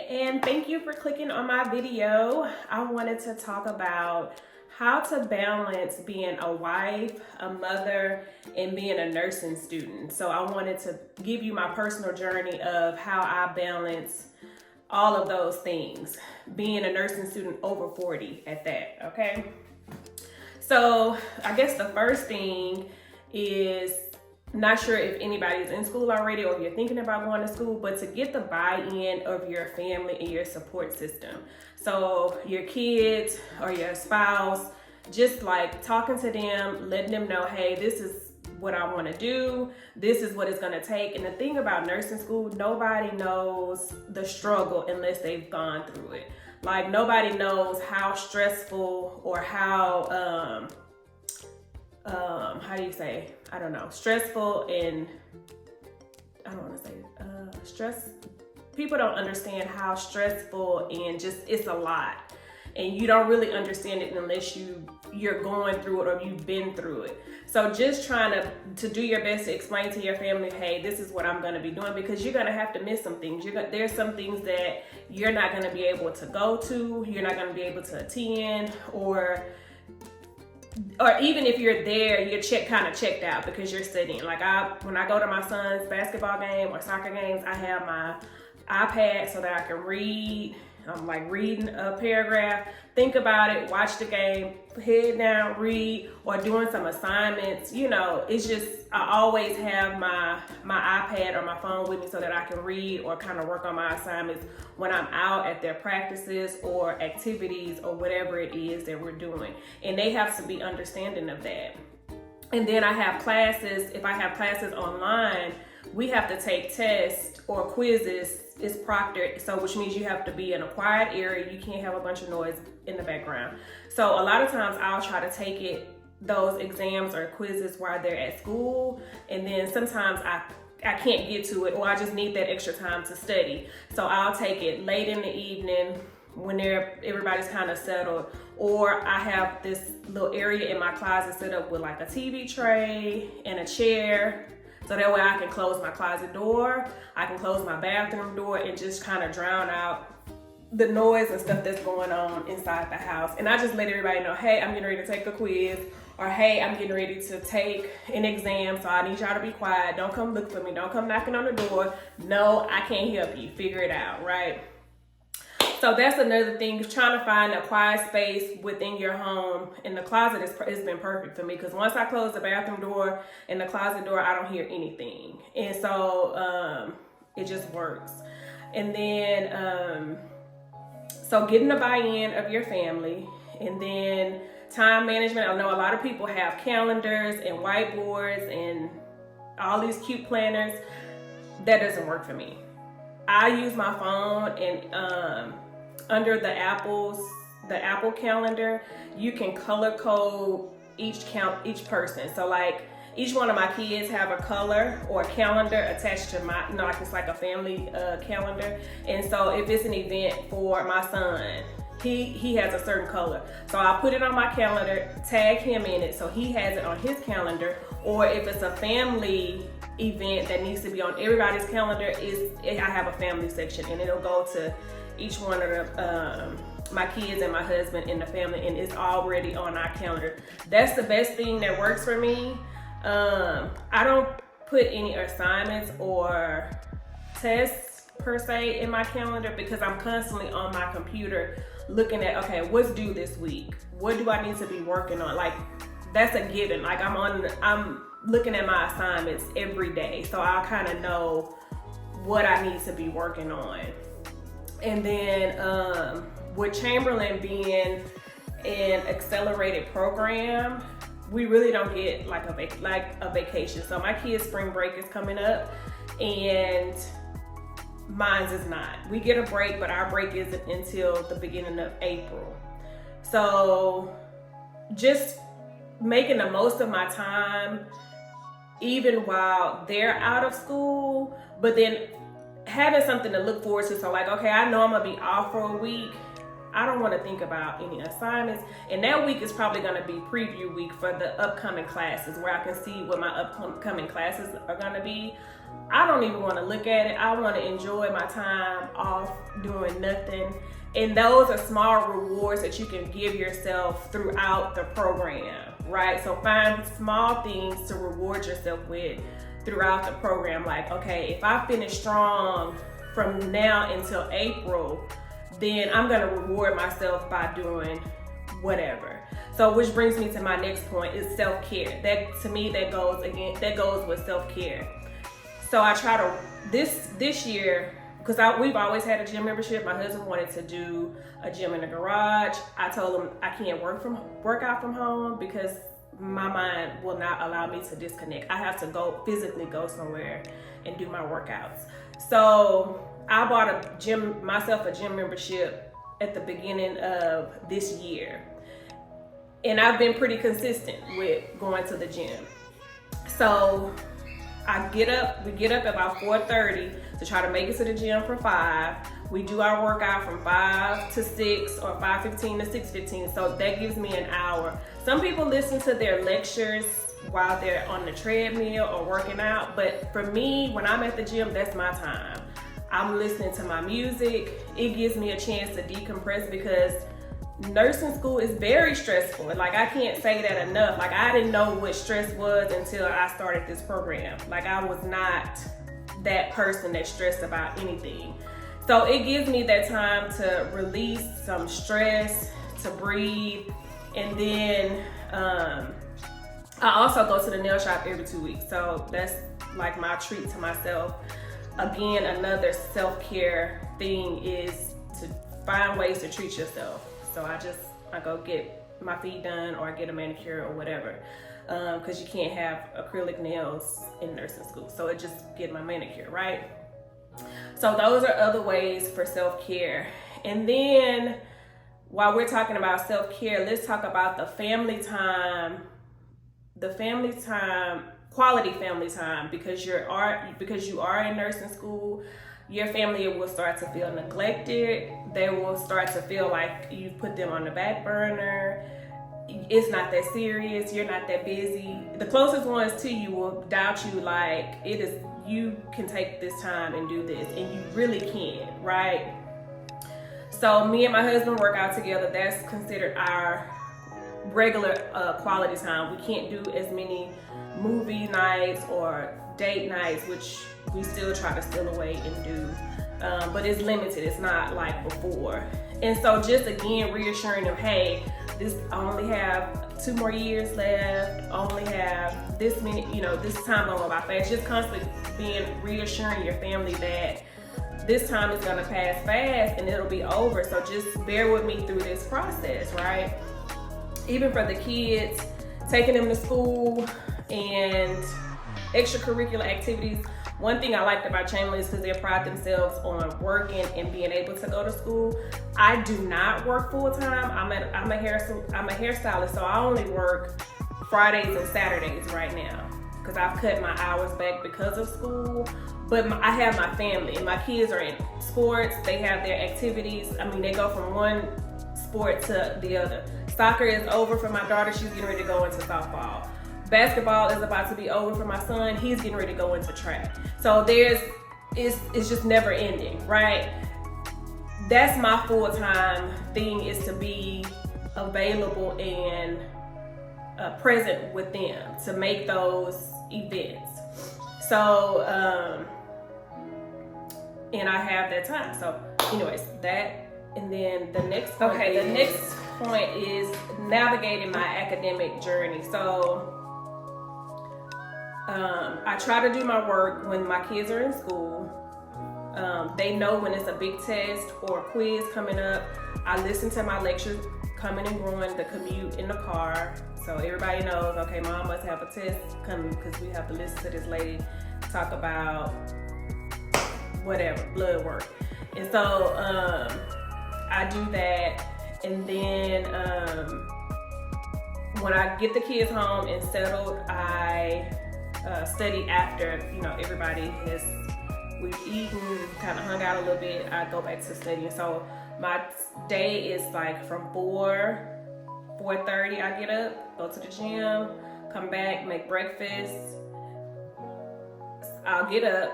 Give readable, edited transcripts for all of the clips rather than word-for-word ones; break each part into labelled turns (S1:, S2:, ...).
S1: and thank you for clicking on my video. I wanted to talk about how to balance being a wife, a mother, and being a nursing student. So I wanted to give you my personal journey of how I balance all of those things, being a nursing student over 40 at that, okay? So I guess the first thing is, not sure if anybody's in school already or if you're thinking about going to school, but to get the buy-in of your family and your support system. So your kids or your spouse, just like talking to them, letting them know, hey, this is what I want to do. This is what it's going to take. And the thing about nursing school, nobody knows the struggle unless they've gone through it. Like nobody knows how stressful or how do you say? I don't know, stressful and I don't want to say stress. People don't understand how stressful and just it's a lot. And you don't really understand it unless you're going through it or you've been through it. So just trying to do your best to explain to your family, hey, this is what I'm going to be doing, because you're going to have to miss some things. There's some things that you're not going to be able to go to, you're not going to be able to attend, or even if you're there, you're kind of checked out because you're studying. Like when I go to my son's basketball game or soccer games, I have my iPad so that I can read. I'm like reading a paragraph, think about it, watch the game, head down, read, or doing some assignments. You know, it's just, I always have my iPad or my phone with me so that I can read or kind of work on my assignments when I'm out at their practices or activities or whatever it is that we're doing. And they have to be understanding of that. And then I have classes, if I have classes online, we have to take tests or quizzes. It's proctored, so which means you have to be in a quiet area. You can't have a bunch of noise in the background. So a lot of times I'll try to take those exams or quizzes while they're at school, and then sometimes I can't get to it, or I just need that extra time to study. So I'll take it late in the evening when everybody's kind of settled, or I have this little area in my closet set up with like a TV tray and a chair. So that way I can close my closet door, I can close my bathroom door, and just kind of drown out the noise and stuff that's going on inside the house. And I just let everybody know, hey, I'm getting ready to take a quiz, or hey, I'm getting ready to take an exam, so I need y'all to be quiet. Don't come look for me. Don't come knocking on the door. No, I can't help you. Figure it out, right? So that's another thing, trying to find a quiet space within your home. And the closet has been perfect for me, because once I close the bathroom door and the closet door, I don't hear anything. And so it just works. And then, so getting the buy-in of your family, and then time management. I know a lot of people have calendars and whiteboards and all these cute planners. That doesn't work for me. I use my phone, and under the Apple calendar, you can color code each person. So like each one of my kids have a color or a calendar attached to my, like it's like a family calendar. And so if it's an event for my son, he has a certain color. So I'll put it on my calendar, tag him in it so he has it on his calendar. Or if it's a family event that needs to be on everybody's calendar, I have a family section, and it'll go to each one of the my kids and my husband in the family, and it's already on our calendar. That's the best thing that works for me. I don't put any assignments or tests per se in my calendar, because I'm constantly on my computer looking at, okay, what's due this week? What do I need to be working on? Like that's a given. Like I'm looking at my assignments every day, so I'll kind of know what I need to be working on. And then with Chamberlain being an accelerated program, we really don't get like a vacation. So my kids' spring break is coming up, and mine's is not. We get a break, but our break isn't until the beginning of April. So just making the most of my time, even while they're out of school, but then having something to look forward to. So like, okay, I know I'm gonna be off for a week. I don't want to think about any assignments. And that week is probably going to be preview week for the upcoming classes, where I can see what my upcoming classes are going to be. I don't even want to look at it. I want to enjoy my time off doing nothing. And those are small rewards that you can give yourself throughout the program, right? So find small things to reward yourself with throughout the program. Like, okay, if I finish strong from now until April, then I'm gonna reward myself by doing whatever. So which brings me to my next point, is self-care. That, to me, that goes with self-care. So I try to, this year, because we've always had a gym membership. My husband wanted to do a gym in the garage. I told him I can't work out from home because my mind will not allow me to disconnect. I have to physically go somewhere and do my workouts. So I bought myself a gym membership at the beginning of this year. And I've been pretty consistent with going to the gym. So we get up about 4:30 to try to make it to the gym for 5. We do our workout from 5 to 6 or 5:15 to 6:15. So that gives me an hour. Some people listen to their lectures while they're on the treadmill or working out. But for me, when I'm at the gym, that's my time. I'm listening to my music. It gives me a chance to decompress because nursing school is very stressful. Like, I can't say that enough. Like, I didn't know what stress was until I started this program. Like, I was not that person that stressed about anything. So it gives me that time to release some stress, to breathe. And then I also go to the nail shop every 2 weeks. So that's like my treat to myself. Again, another self-care thing is to find ways to treat yourself. So I go get my feet done, or I get a manicure or whatever, because you can't have acrylic nails in nursing school. So I just get my manicure, right? So those are other ways for self-care. And then while we're talking about self-care, let's talk about the family time, quality family time, because you are in nursing school. Your family will start to feel neglected. They will start to feel like you put them on the back burner. It's not that serious. You're not that busy. The closest ones to you will doubt you, like, you can take this time and do this, and you really can, right? So me and my husband work out together. That's considered our regular quality time. We can't do as many movie nights or date nights, which we still try to steal away and do, but it's limited. It's not like before. And so just again reassuring them, hey, I only have 2 more years left, I only have this many, this time going by fast. Just constantly reassuring your family that this time is gonna pass fast and it'll be over. So just bear with me through this process, right? Even for the kids, taking them to school and extracurricular activities. One thing I liked about Chamberlain is because they pride themselves on working and being able to go to school. I do not work full time. I'm a hairstylist, so I only work Fridays and Saturdays right now because I've cut my hours back because of school. But I have my family, and my kids are in sports. They have their activities. I mean, they go from one sport to the other. Soccer is over for my daughter. She's getting ready to go into softball. Basketball is about to be over for my son. He's getting ready to go into track. So it's just never ending, right? That's my full-time thing, is to be available and present with them to make those events. So, and I have that time. So anyways, that, and then the next point is navigating my academic journey. So I try to do my work when my kids are in school. They know when it's a big test or a quiz coming up. I listen to my lectures coming and going, the commute in the car. So everybody knows, okay, mom must have a test coming because we have to listen to this lady talk about whatever, blood work. And so I do that. And then when I get the kids home and settled, I study after, everybody we've eaten, kind of hung out a little bit. I go back to studying. So My day is like from 4:30 I get up, go to the gym, come back, make breakfast. I'll get up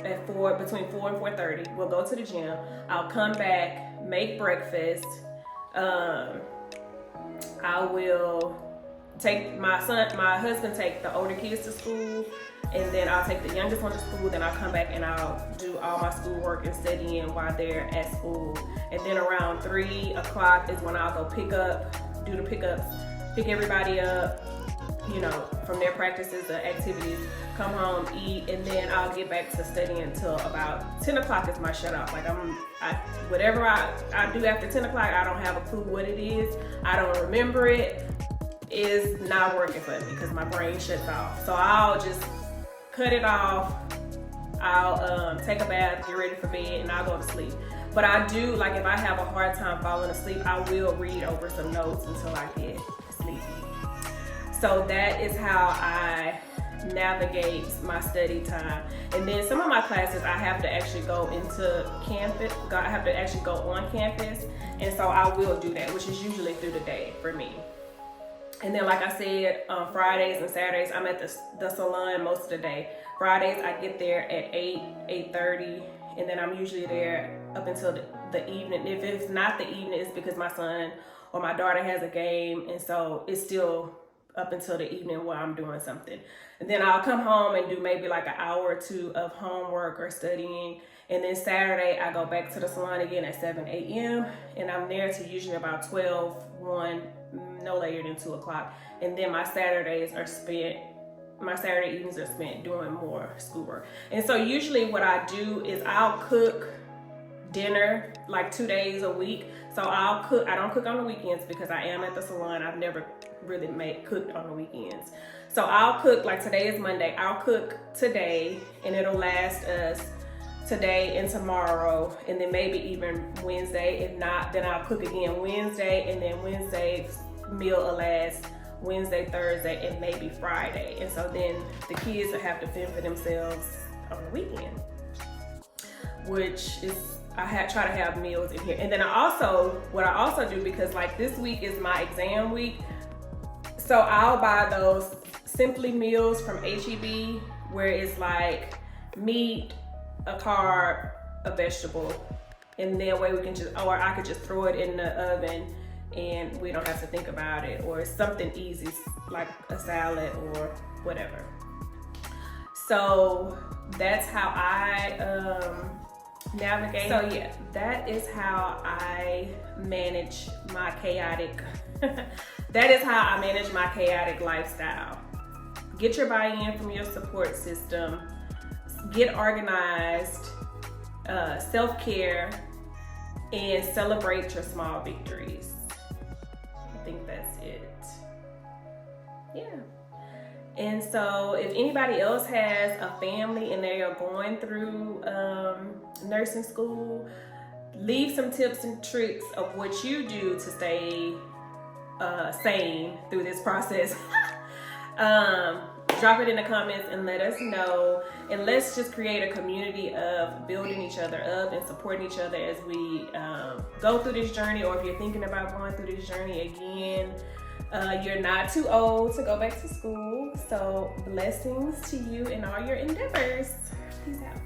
S1: at between 4 and 4:30. We'll go to the gym. I'll come back, make breakfast. I will take my husband take the older kids to school, and then I'll take the youngest one to school. Then I'll come back and I'll do all my schoolwork and studying while they're at school. And then around 3 o'clock is when I'll go do the pickups, pick everybody up, from their practices, the activities, come home, eat, and then I'll get back to studying until about 10 o'clock is my shut off. Like whatever I do after 10 o'clock, I don't have a clue what it is. I don't remember it. Is not working for me because my brain shuts off. So I'll just cut it off. I'll take a bath, get ready for bed, and I'll go to sleep. But I do, like if I have a hard time falling asleep, I will read over some notes until I get sleepy. So that is how I navigate my study time. And then some of my classes I have to actually go into campus. I have to actually go on campus. And so I will do that, which is usually through the day for me. And then, like I said, Fridays and Saturdays, I'm at the salon most of the day. Fridays, I get there at 8:30, and then I'm usually there up until the evening. If it's not the evening, it's because my son or my daughter has a game, and so it's still up until the evening while I'm doing something. And then I'll come home and do maybe like an hour or two of homework or studying. And then Saturday, I go back to the salon again at 7 a.m. and I'm there to usually about 12, 1, no later than 2 o'clock. And then my Saturday evenings are spent doing more schoolwork. And so usually what I do is I'll cook dinner like 2 days a week. So I don't cook on the weekends because I am at the salon. I've never really cooked on the weekends. So I'll cook, like today is Monday, I'll cook today and it'll last us today and tomorrow, and then maybe even Wednesday. If not, then I'll cook again Wednesday, and then Wednesday's meal will last Wednesday, Thursday, and maybe Friday. And so then the kids will have to fend for themselves on the weekend, which is, try to have meals in here. And then what I also do, because like this week is my exam week, so I'll buy those Simply meals from HEB, where it's like meat, a carb, a vegetable, and that way we can I could just throw it in the oven and we don't have to think about it, or something easy like a salad or whatever. So that's how I navigate. So yeah, that is how I manage my chaotic lifestyle. Get your buy-in from your support system, get organized, self-care, and celebrate your small victories. I think that's it. Yeah. And so if anybody else has a family and they are going through nursing school, leave some tips and tricks of what you do to stay sane through this process. Drop it in the comments and let us know, and let's just create a community of building each other up and supporting each other as we go through this journey. Or if you're thinking about going through this journey again, you're not too old to go back to school. So blessings to you in all your endeavors. Peace out.